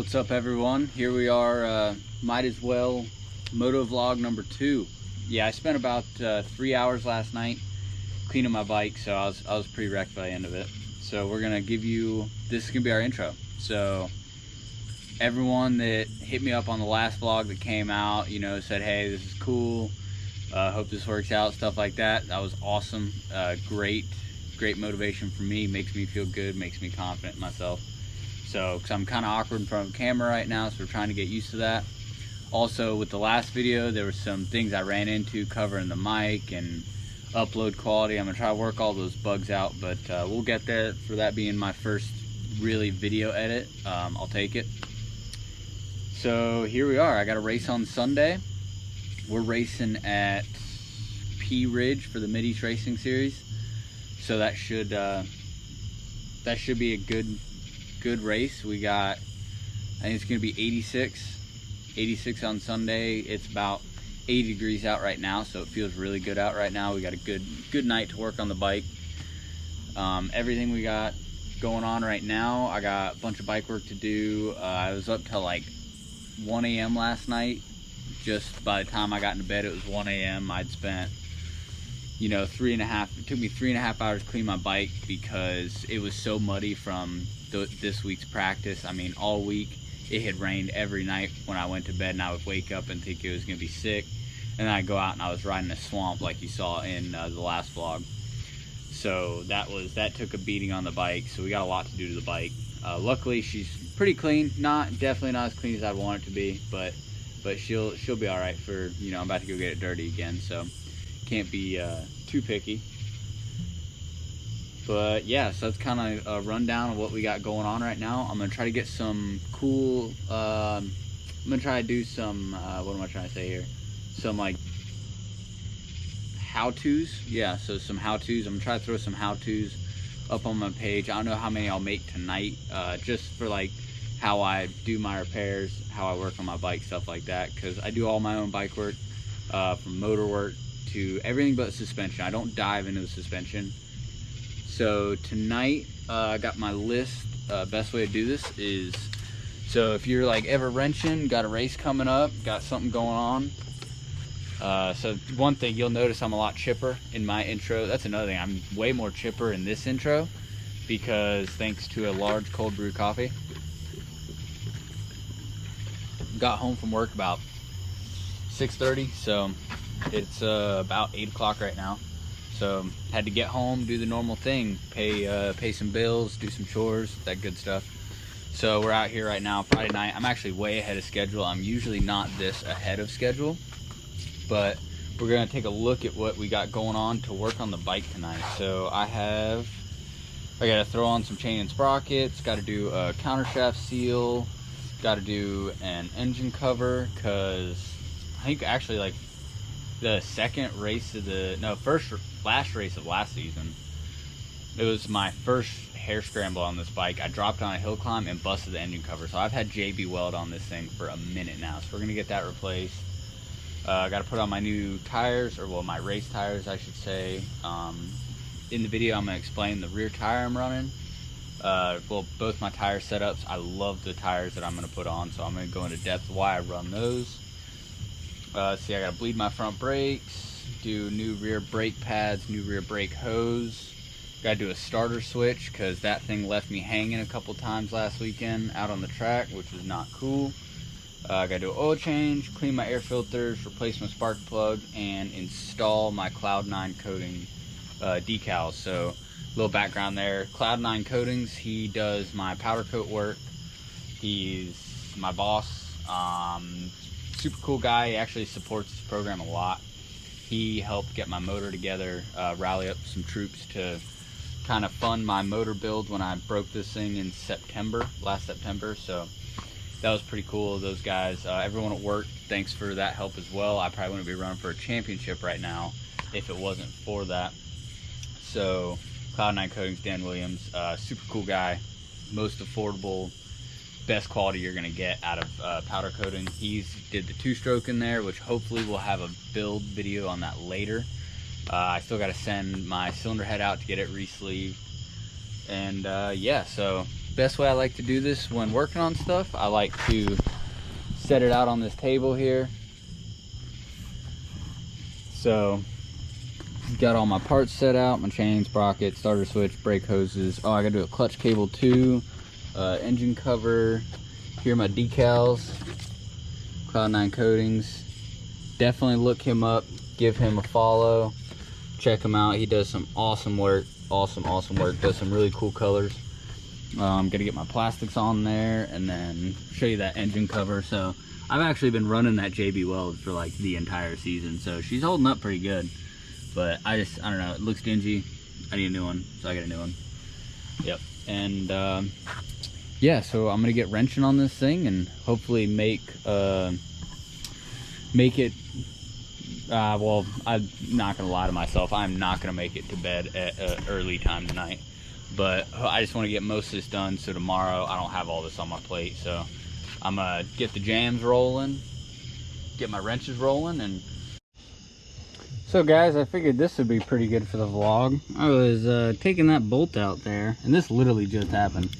What's up, everyone? Here we are, might as well moto vlog number 2. Yeah, I spent about 3 hours last night cleaning my bike, so I was pretty wrecked by the end of it. So we're gonna give you, this is gonna be our intro. So everyone that hit me up on the last vlog that came out, you know, said, hey, this is cool, hope this works out, stuff like that. That was awesome. Great motivation for me, makes me feel good, makes me confident in myself. So, because I'm kind of awkward in front of a camera right now, so we're trying to get used to that. Also, with the last video, there were some things I ran into covering the mic and upload quality. I'm going to try to work all those bugs out, but we'll get there. For that being my first really video edit, I'll take it. So, here we are. I got a race on Sunday. We're racing at P Ridge for the Mideast Racing Series. So that should be a good race. We got, I think it's gonna be 86 on Sunday. It's about 80 degrees out right now, so it feels really good out right now. We got a good night to work on the bike. Everything we got going on right now, I got a bunch of bike work to do. I was up till like 1 a.m. last night. Just by the time I got into bed, it was 1 a.m. I'd spent, you know, it took me 3.5 hours to clean my bike because it was so muddy from this week's practice. I mean, all week it had rained every night when I went to bed, and I would wake up and think it was gonna be sick, and then I'd go out and I was riding a swamp like you saw in the last vlog. So that took a beating on the bike. So we got a lot to do to the bike. Luckily she's pretty clean, definitely not as clean as I'd want it to be, but she'll be all right. For, you know, I'm about to go get it dirty again, so can't be too picky. But yeah, so that's kind of a rundown of what we got going on right now. I'm gonna try to get some cool, I'm gonna try to do some, what am I trying to say here? Some like how-tos. Yeah, so some how-tos. I'm gonna try to throw some how-tos up on my page. I don't know how many I'll make tonight, just for like how I do my repairs, how I work on my bike, stuff like that, because I do all my own bike work, from motor work to everything but suspension. I don't dive into the suspension. So tonight, I got my list. Best way to do this is, so if you're like ever wrenching, got a race coming up, got something going on. So one thing you'll notice, I'm a lot chipper in my intro. That's another thing, I'm way more chipper in this intro because thanks to a large cold brew coffee. Got home from work about 6:30, so it's about 8 o'clock right now. So had to get home, do the normal thing, pay some bills, do some chores, that good stuff. So we're out here right now, Friday night. I'm actually way ahead of schedule. I'm usually not this ahead of schedule, but we're gonna take a look at what we got going on to work on the bike tonight. So I gotta throw on some chain and sprockets, gotta do a countershaft seal, gotta do an engine cover, cause I think actually like the last race of last season, it was my first hair scramble on this bike. I dropped on a hill climb and busted the engine cover. So I've had JB weld on this thing for a minute now. So we're gonna get that replaced. I got to put on my new tires, or well, my race tires, I should say. In the video, I'm gonna explain the rear tire I'm running. Well, both my tire setups. I love the tires that I'm gonna put on, so I'm gonna go into depth why I run those. See, I gotta bleed my front brakes, do new rear brake pads, new rear brake hose. Gotta do a starter switch because that thing left me hanging a couple times last weekend out on the track, which was not cool. Gotta do an oil change, clean my air filters, replace my spark plug, and install my Cloud9 coating decals. So a little background there. Cloud9 Coatings, he does my powder coat work. He's my boss. Super cool guy. He actually supports this program a lot. He helped get my motor together, rally up some troops to kind of fund my motor build when I broke this thing in last September. So that was pretty cool. Those guys, everyone at work, thanks for that help as well. I probably wouldn't be running for a championship right now if it wasn't for that. So Cloud9 Coatings, Dan Williams, super cool guy, most affordable, best quality you're gonna get out of powder coating. He's did the 2-stroke in there, which hopefully we'll have a build video on that later. I still got to send my cylinder head out to get it re-sleeved, and yeah, so best way I like to do this when working on stuff, I like to set it out on this table here. So got all my parts set out, my chain, sprocket, starter switch, brake hoses. Oh, I gotta do a clutch cable too, engine cover. Here are my decals, Cloud9 Coatings. Definitely look him up, give him a follow, check him out. He does some awesome work, awesome work, does some really cool colors. I'm gonna get my plastics on there and then show you that engine cover. So I've actually been running that JB Weld for like the entire season, so she's holding up pretty good. But I don't know, it looks dingy. I need a new one, so I got a new one. Yep. And yeah, so I'm gonna get wrenching on this thing and hopefully make it. Well, I'm not gonna lie to myself. I'm not gonna make it to bed at an early time tonight. But I just want to get most of this done, so tomorrow I don't have all this on my plate. So I'm gonna get the jams rolling, get my wrenches rolling, and so guys, I figured this would be pretty good for the vlog. I was taking that bolt out there, and this literally just happened,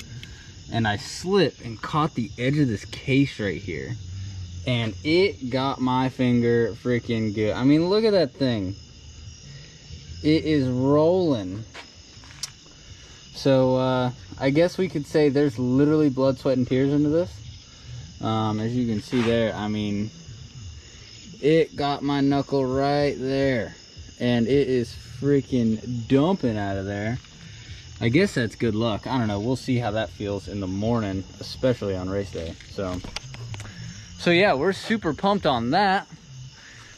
and I slipped and caught the edge of this case right here, and it got my finger freaking good. I mean, look at that thing. It is rolling. So I guess we could say there's literally blood, sweat, and tears into this. As you can see there, I mean, it got my knuckle right there, and it is freaking dumping out of there. I guess that's good luck. I don't know, we'll see how that feels in the morning, especially on race day. So yeah, we're super pumped on that.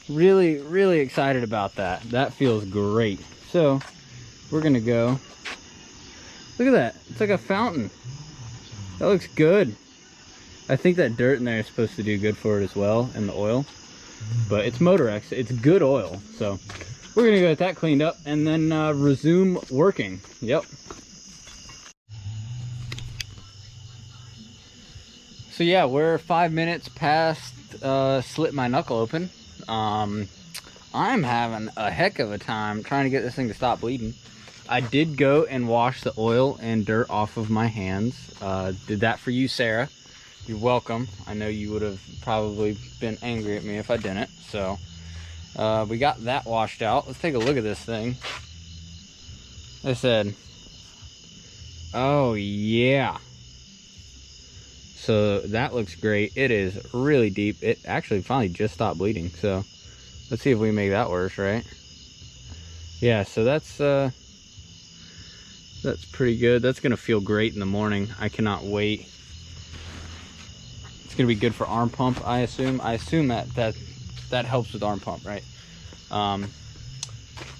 Really excited about that. That feels great. So we're gonna go. Look at that, it's like a fountain. That looks good. I think that dirt in there is supposed to do good for it as well, and the oil. But it's Motorex, it's good oil. So we're gonna go get that cleaned up and then resume working. Yep. So yeah, we're 5 minutes past slit my knuckle open. I'm having a heck of a time trying to get this thing to stop bleeding. I did go and wash the oil and dirt off of my hands. Did that for you, Sarah. You're welcome. I know you would have probably been angry at me if I didn't. So we got that washed out. Let's take a look at this thing. I said, oh yeah. So that looks great. It is really deep. It actually finally just stopped bleeding. So let's see if we can make that worse, right? Yeah, so that's pretty good. That's gonna feel great in the morning. I cannot wait. It's gonna be good for arm pump, I assume. I assume that helps with arm pump, right?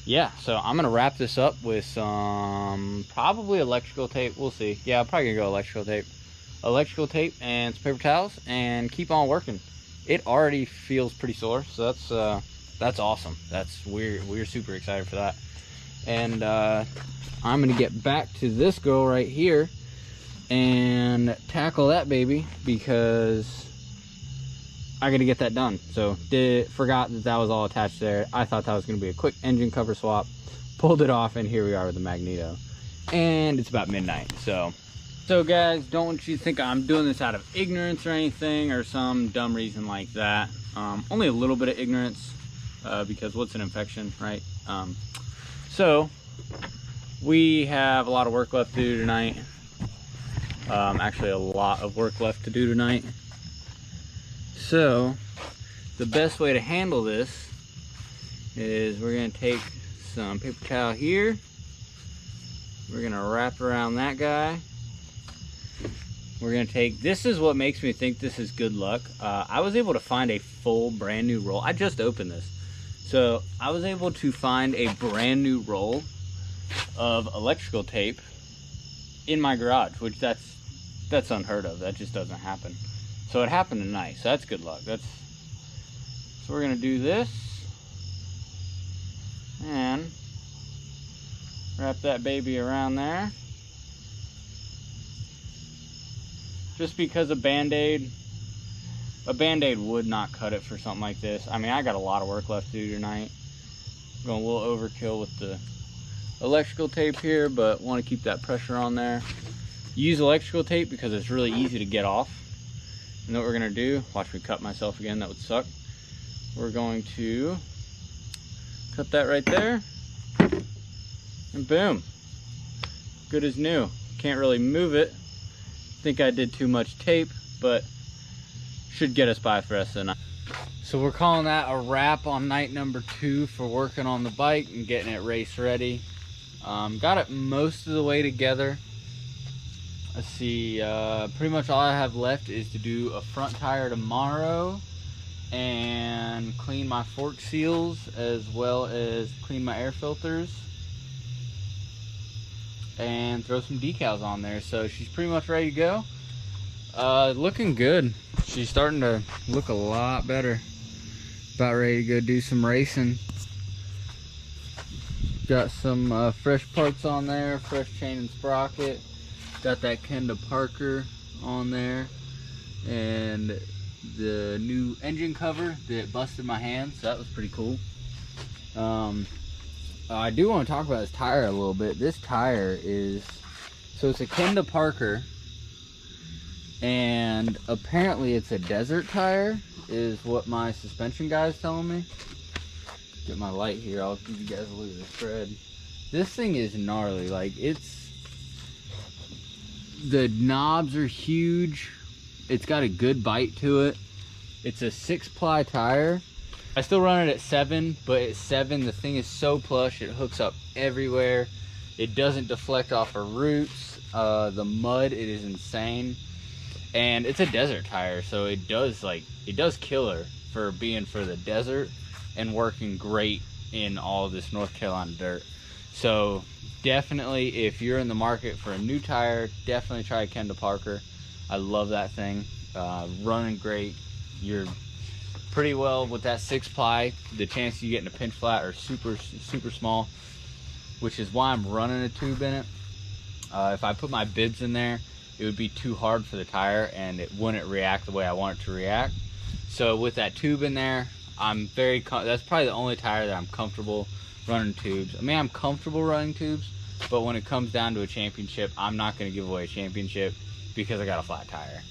Yeah, so I'm gonna wrap this up with some probably electrical tape. We'll see. Yeah, I'm probably gonna go electrical tape and some paper towels and keep on working. It already feels pretty sore, so that's awesome. We're super excited for that. And I'm gonna get back to this girl right here and tackle that baby because I gotta get that done. So forgot that was all attached there. I thought that was gonna be a quick engine cover swap, pulled it off, and here we are with the Magneto. And it's about midnight. So guys, don't want you to think I'm doing this out of ignorance or anything or some dumb reason like that. Only a little bit of ignorance because what's an infection, right? So we have a lot of work left to do tonight. Actually a lot of work left to do tonight. So the best way to handle this is we're gonna take some paper towel here. We're gonna wrap around that guy. We're gonna take, this is what makes me think this is good luck. I was able to find a full brand new roll. I just opened this. So I was able to find a brand new roll of electrical tape in my garage, which that's unheard of. That just doesn't happen. So it happened tonight, so that's good luck. So we're gonna do this and wrap that baby around there. Just because a Band-Aid would not cut it for something like this. I mean, I got a lot of work left to do tonight. I'm going a little overkill with the electrical tape here, but want to keep that pressure on there. Use electrical tape because it's really easy to get off. And what we're gonna do, watch me cut myself again, that would suck. We're going to cut that right there, and boom, good as new. Can't really move it. Think I did too much tape, but should get us by for the rest of the night. So we're calling that a wrap on night number 2 for working on the bike and getting it race ready. Got it most of the way together. Let's see, pretty much all I have left is to do a front tire tomorrow and clean my fork seals as well as clean my air filters and throw some decals on there. So she's pretty much ready to go. Looking good. She's starting to look a lot better. About ready to go do some racing. Got some fresh parts on there, fresh chain and sprocket. Got that Kenda Parker on there, and the new engine cover that busted my hand, so that was pretty cool. I do want to talk about this tire a little bit. This tire is, so it's a Kenda Parker, and apparently it's a desert tire, is what my suspension guy is telling me. Get my light here, I'll give you guys a look at the tread. This thing is gnarly, like the knobs are huge. It's got a good bite to it. It's a 6-ply tire. I still run it at 7, but at 7 the thing is so plush, it hooks up everywhere. It doesn't deflect off of roots. The mud, it is insane. And it's a desert tire, so it does killer for being for the desert and working great in all of this North Carolina dirt. So definitely, if you're in the market for a new tire, definitely try a Kenda Parker. I love that thing. Running great. You're pretty well with that 6-ply. The chances you get in a pinch flat are super small, which is why I'm running a tube in it. If I put my bibs in there, it would be too hard for the tire and it wouldn't react the way I want it to react. So with that tube in there, that's probably the only tire that I'm comfortable running tubes. I mean, I'm comfortable running tubes, but when it comes down to a championship, I'm not going to give away a championship because I got a flat tire.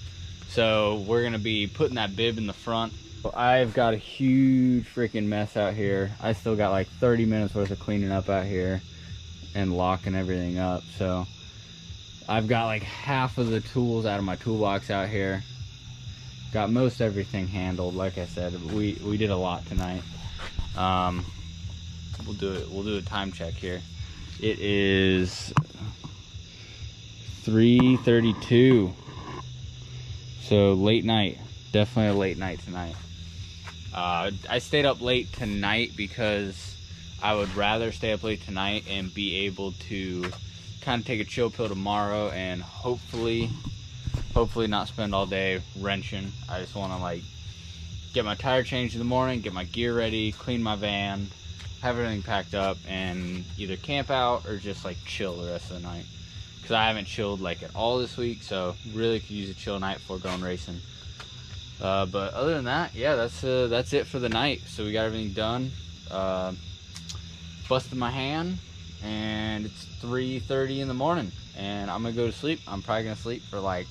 So we're going to be putting that bib in the front. I've got a huge freaking mess out here. I still got like 30 minutes worth of cleaning up out here and locking everything up. So I've got like half of the tools out of my toolbox out here. Got most everything handled. Like I said, we did a lot tonight. We'll do a time check here. It is 3:32. So late night. Definitely a late night tonight. I stayed up late tonight because I would rather stay up late tonight and be able to kind of take a chill pill tomorrow and hopefully not spend all day wrenching. I just want to like get my tire changed in the morning, get my gear ready, clean my van, have everything packed up, and either camp out or just like chill the rest of the night, because I haven't chilled like at all this week, so really could use a chill night before going racing. But other than that, yeah, that's it for the night. So we got everything done. Busted my hand, and it's 3:30 in the morning, and I'm gonna go to sleep. I'm probably gonna sleep for like,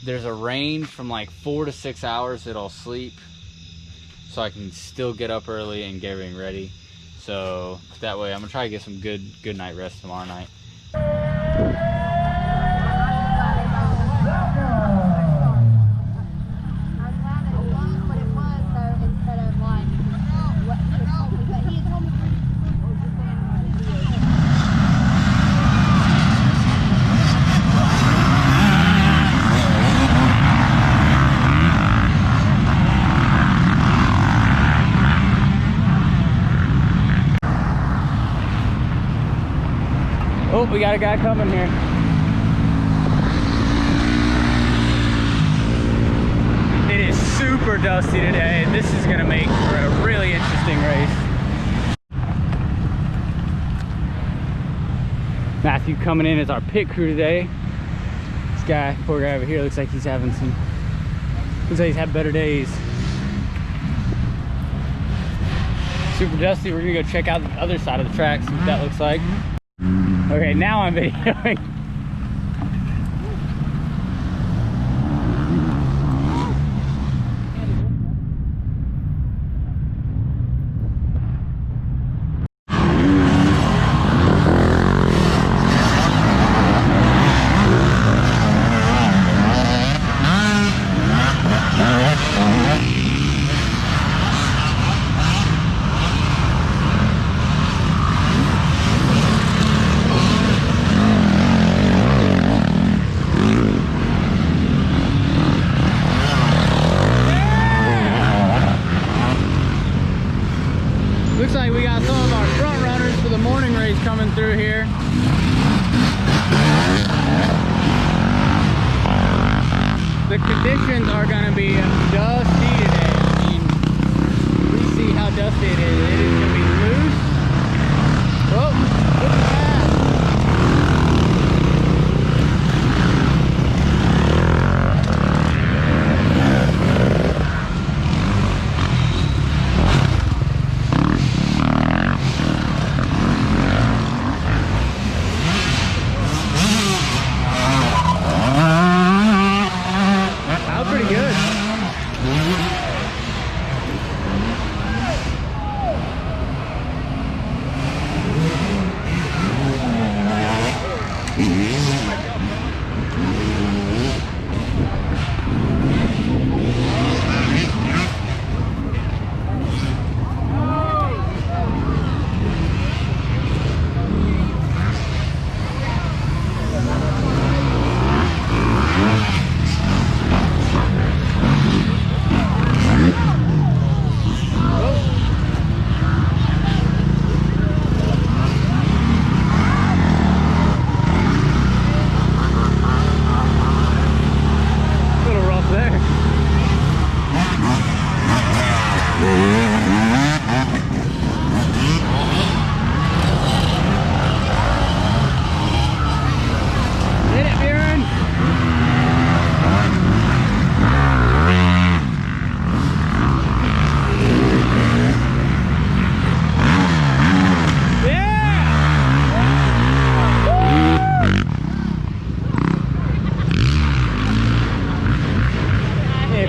there's a range from like 4 to 6 hours that I'll sleep, so I can still get up early and get everything ready. So that way I'm gonna try to get some good night rest tomorrow night. Oh, we got a guy coming here. It is super dusty today. This is gonna make for a really interesting race. Matthew coming in as our pit crew today. This guy, poor guy over here, looks like he's had better days. Super dusty. We're gonna go check out the other side of the track, see what that looks like. Okay, now I'm videoing. Looks like we got some of our front runners for the morning race coming through here. The conditions are going to be dusty today. I mean, we see how dusty it is. It is going to be loose. Oh, look at that.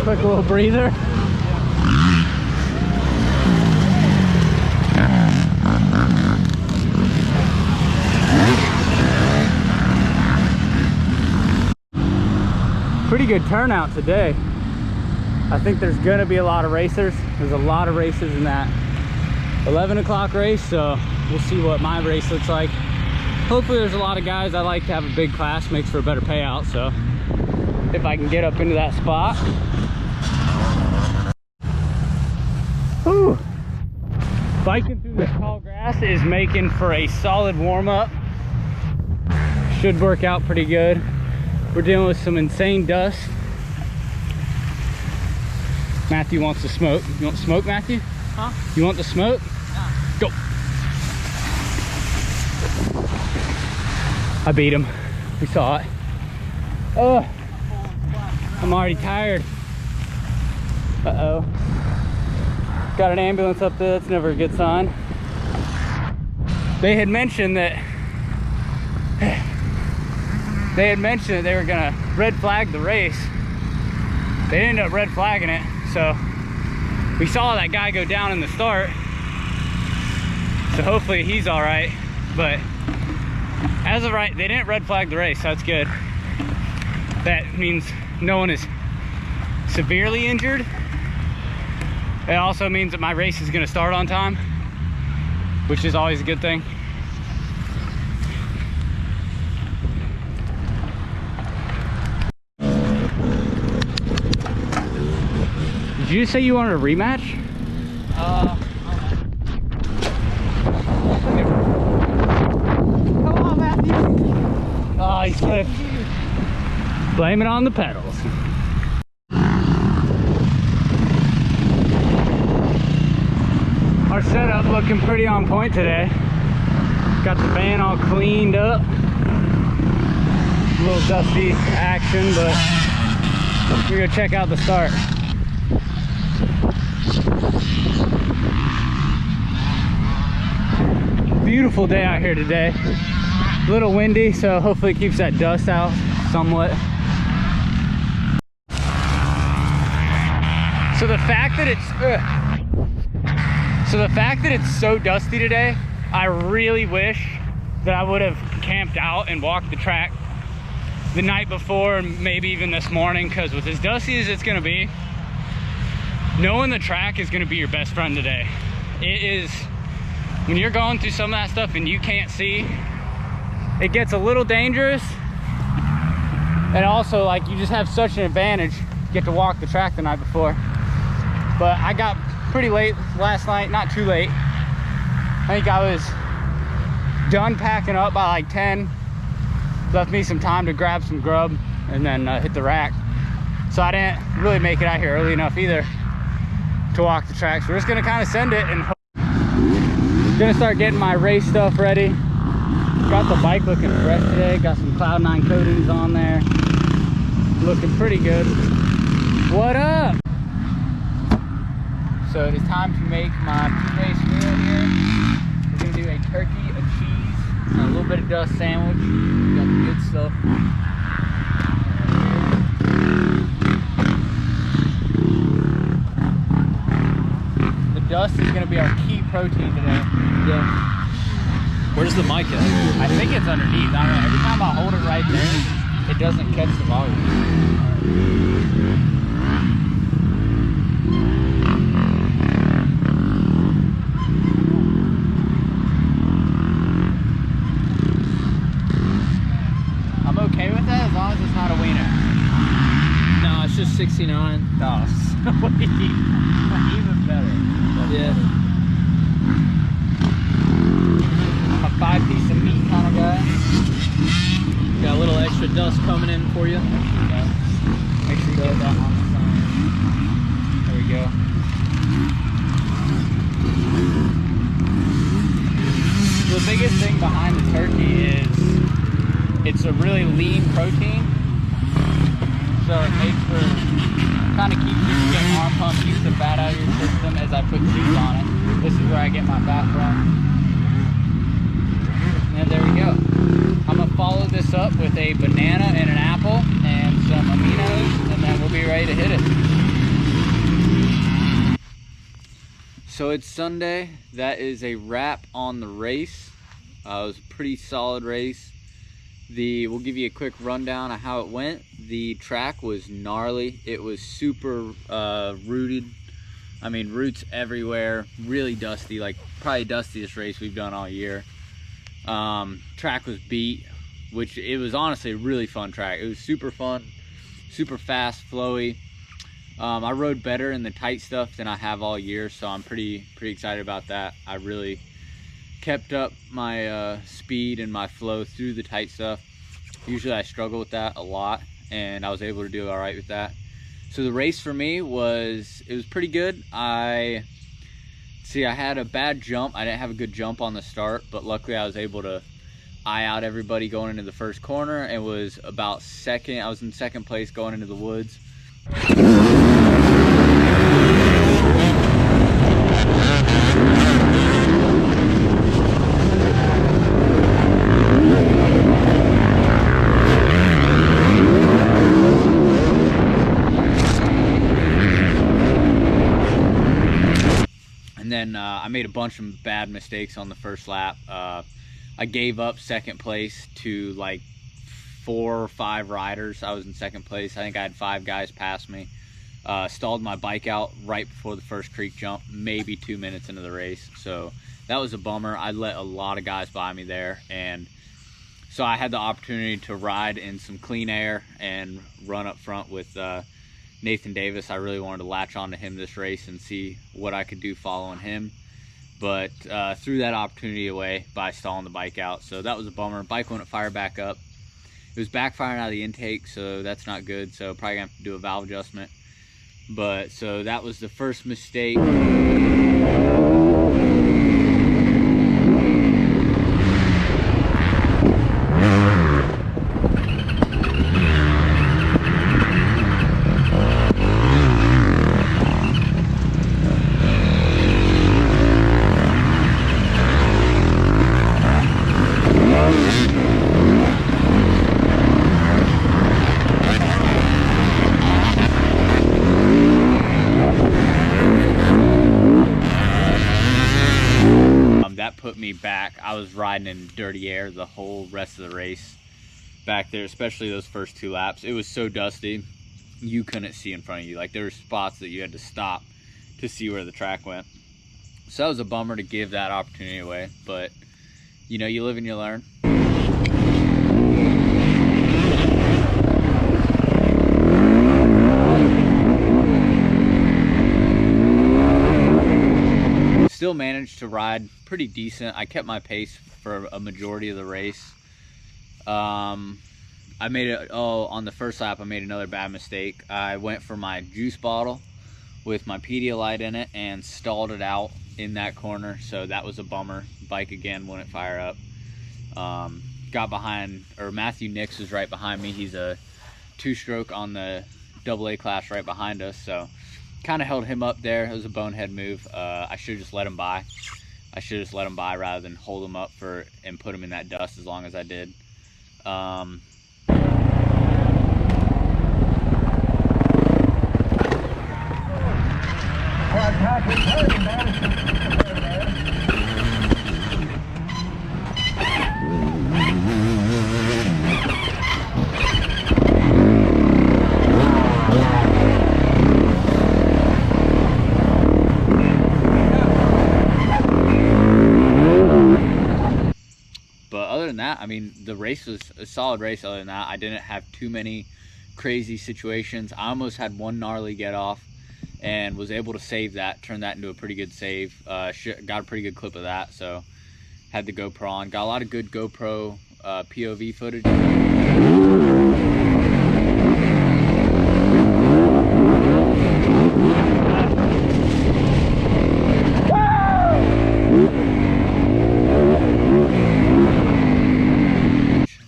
Quick little breather. Pretty good turnout today. I think there's gonna be a lot of racers. There's a lot of racers in that 11 o'clock race, so we'll see what my race looks like. Hopefully there's a lot of guys. I like to have a big class, makes for a better payout, so if I can get up into that spot. Whew. Biking through the tall grass is making for a solid warm-up. Should work out pretty good. We're dealing with some insane dust. Matthew wants to smoke. You want to smoke, Matthew? Huh? You want to smoke? No. Go. I beat him. We saw it. Oh, I'm already tired. Uh-oh. Got an ambulance up there. That's never a good sign. They had mentioned that they were gonna red flag the race. They ended up red flagging it, so we saw that guy go down in the start. So hopefully he's all right. But as of right, they didn't red flag the race, so that's good. That means no one is severely injured. It also means that my race is going to start on time, which is always a good thing. Did you say you wanted a rematch? Come on, Matthew. Oh, he slipped. Blame it on the pedals. Our setup looking pretty on point today. Got the van all cleaned up. A little dusty action, but we're gonna check out the start. Beautiful day out here today. A little windy, so hopefully it keeps that dust out somewhat. So the fact that it's so dusty today, I really wish that I would have camped out and walked the track the night before and maybe even this morning, because with as dusty as it's gonna be, knowing the track is gonna be your best friend today. It is, when you're going through some of that stuff and you can't see, it gets a little dangerous. And also, like, you just have such an advantage, you get to walk the track the night before. But I got pretty late last night, not too late. I think I was done packing up by like 10. Left me some time to grab some grub and then hit the rack. So I didn't really make it out here early enough either to walk the track. So we're just gonna kind of send it and gonna start getting my race stuff ready. Got the bike looking fresh today. Got some Cloud9 coatings on there. Looking pretty good. What up? So it is time to make my pre-race meal here. We're gonna do a turkey, a cheese, and a little bit of dust sandwich. Got the good stuff. The dust is gonna be our key protein today. Yeah. Where's the mic at? I think it's underneath. I don't know. Every time I hold it right there, it doesn't catch the volume. I'm okay with that as long as it's not a wiener. No, it's just 69. Oh, sweet. Even better. Yeah. I'm a 5-piece of meat kind of guy. Got a little extra dust coming in for you. Make sure you get that on the side. There we go. The biggest thing behind the turkey is it's a really lean protein. So it makes for, kind of keeps you getting arm pump, keeps the fat out of your system as I put cheese on it. This is where I get my fat from. And there we go. I'm gonna follow this up with a banana and an apple and some aminos, and then we'll be ready to hit it. So it's Sunday. That is a wrap on the race. It was a pretty solid race. We'll give you a quick rundown of how it went. The track was gnarly. It was super rooted. I mean, roots everywhere. Really dusty, like probably dustiest race we've done all year. Track was beat, which it was honestly a really fun track. It was super fun, super fast, flowy. I rode better in the tight stuff than I have all year, so I'm pretty excited about that. I really kept up my speed and my flow through the tight stuff. Usually I struggle with that a lot, and I was able to do all right with that. So the race for me was pretty good. I had a bad jump. I didn't have a good jump on the start, but luckily I was able to eye out everybody going into the first corner. It was about second. I was in second place going into the woods. And then I made a bunch of bad mistakes on the first lap. I gave up second place to like 4 or 5 riders. I was in second place. I think I had 5 guys pass me. Stalled my bike out right before the first creek jump, maybe 2 minutes into the race. So that was a bummer. I let a lot of guys by me there. And so I had the opportunity to ride in some clean air and run up front with Nathan Davis. I really wanted to latch on to him this race and see what I could do following him. But threw that opportunity away by stalling the bike out. So that was a bummer. Bike wouldn't fire back up. It was backfiring out of the intake, so that's not good. So probably gonna have to do a valve adjustment. But so that was the first mistake. me back. I was riding in dirty air the whole rest of the race back there, especially those first 2 laps. It was so dusty, you couldn't see in front of you. Like, there were spots that you had to stop to see where the track went. So that was a bummer to give that opportunity away, but you know, you live and you learn. Still managed to ride pretty decent. I kept my pace for a majority of the race. I made it, on the first lap, I made another bad mistake. I went for my juice bottle with my Pedialyte in it and stalled it out in that corner. So that was a bummer. Bike again wouldn't fire up. Got behind, or Matthew Nix was right behind me. He's a 2-stroke on the AA class right behind us. So kind of held him up there. It was a bonehead move. I should have just let him by. I should have just let him by rather than hold him up and put him in that dust as long as I did. But other than that, I mean, the race was a solid race. Other than that, I didn't have too many crazy situations. I almost had one gnarly get off and was able to save that, turn that into a pretty good save. Got a pretty good clip of that, so had the GoPro on. Got a lot of good GoPro POV footage.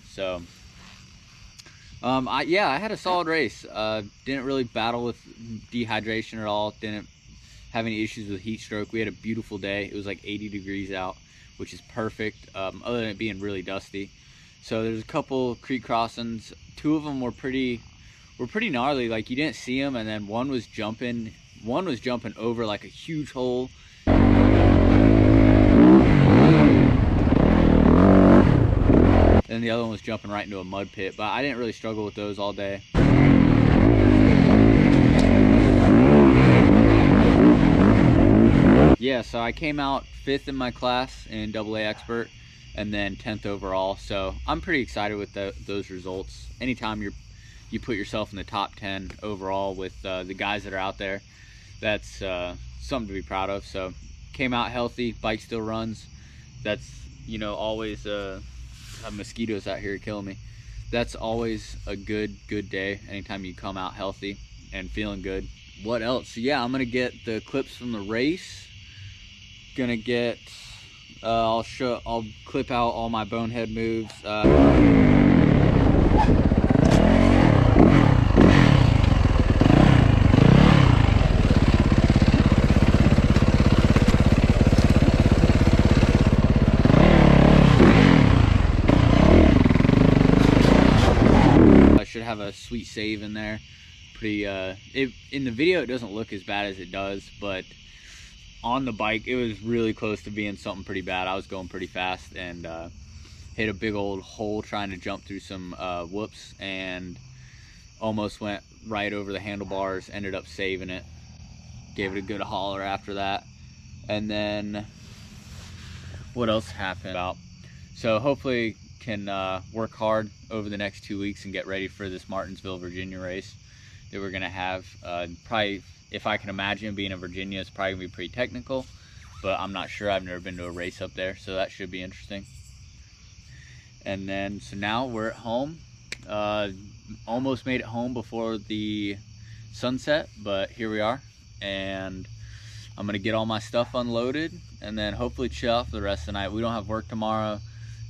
So, yeah, I had a solid race. Didn't really battle with dehydration at all. Didn't have any issues with heat stroke. We had a beautiful day. It was like 80 degrees out, which is perfect, other than it being really dusty. So there's a couple creek crossings. 2 of them were pretty gnarly. Like, you didn't see them, and then one was jumping over like a huge hole. And the other one was jumping right into a mud pit, but I didn't really struggle with those all day. Yeah, so I came out 5th in my class in AA Expert, and then 10th overall. So I'm pretty excited with those results. Anytime you put yourself in the top 10 overall with the guys that are out there, that's something to be proud of. So came out healthy, bike still runs. That's, you know, always mosquitoes out here killing me. That's always a good day anytime you come out healthy and feeling good. What else? So yeah, I'm gonna get the clips from the race. Gonna get I'll clip out all my bonehead moves. Have a sweet save in there. Pretty in the video it doesn't look as bad as it does, but on the bike it was really close to being something pretty bad. I was going pretty fast and hit a big old hole trying to jump through some whoops and almost went right over the handlebars. Ended up saving it, gave it a good hauler after that. And then what else happened? So hopefully can work hard over the next 2 weeks and get ready for this Martinsville, Virginia race that we're gonna have. Probably, if I can imagine, being in Virginia, it's probably gonna be pretty technical, but I'm not sure. I've never been to a race up there, so that should be interesting. And then, so now we're at home. Almost made it home before the sunset, but here we are. And I'm gonna get all my stuff unloaded and then hopefully chill out for the rest of the night. We don't have work tomorrow.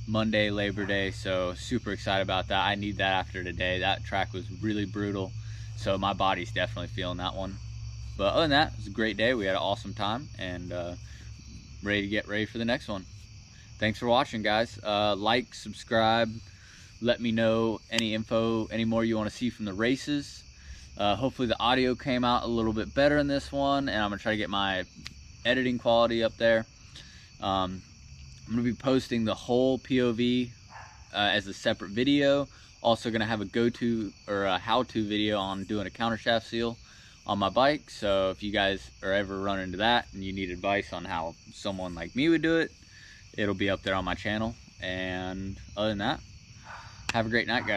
Monday, Labor Day, so super excited about that. I need that after today. That track was really brutal, so my body's definitely feeling that one. But other than that, it was a great day. We had an awesome time and ready to get ready for the next one. Thanks for watching, guys. Like, subscribe, let me know any more you want to see from the races. Hopefully the audio came out a little bit better in this one, and I'm gonna try to get my editing quality up there. I'm going to be posting the whole POV as a separate video. Also going to have a go-to or a how-to video on doing a countershaft seal on my bike. So if you guys are ever running into that and you need advice on how someone like me would do it, it'll be up there on my channel. And other than that, have a great night, guys.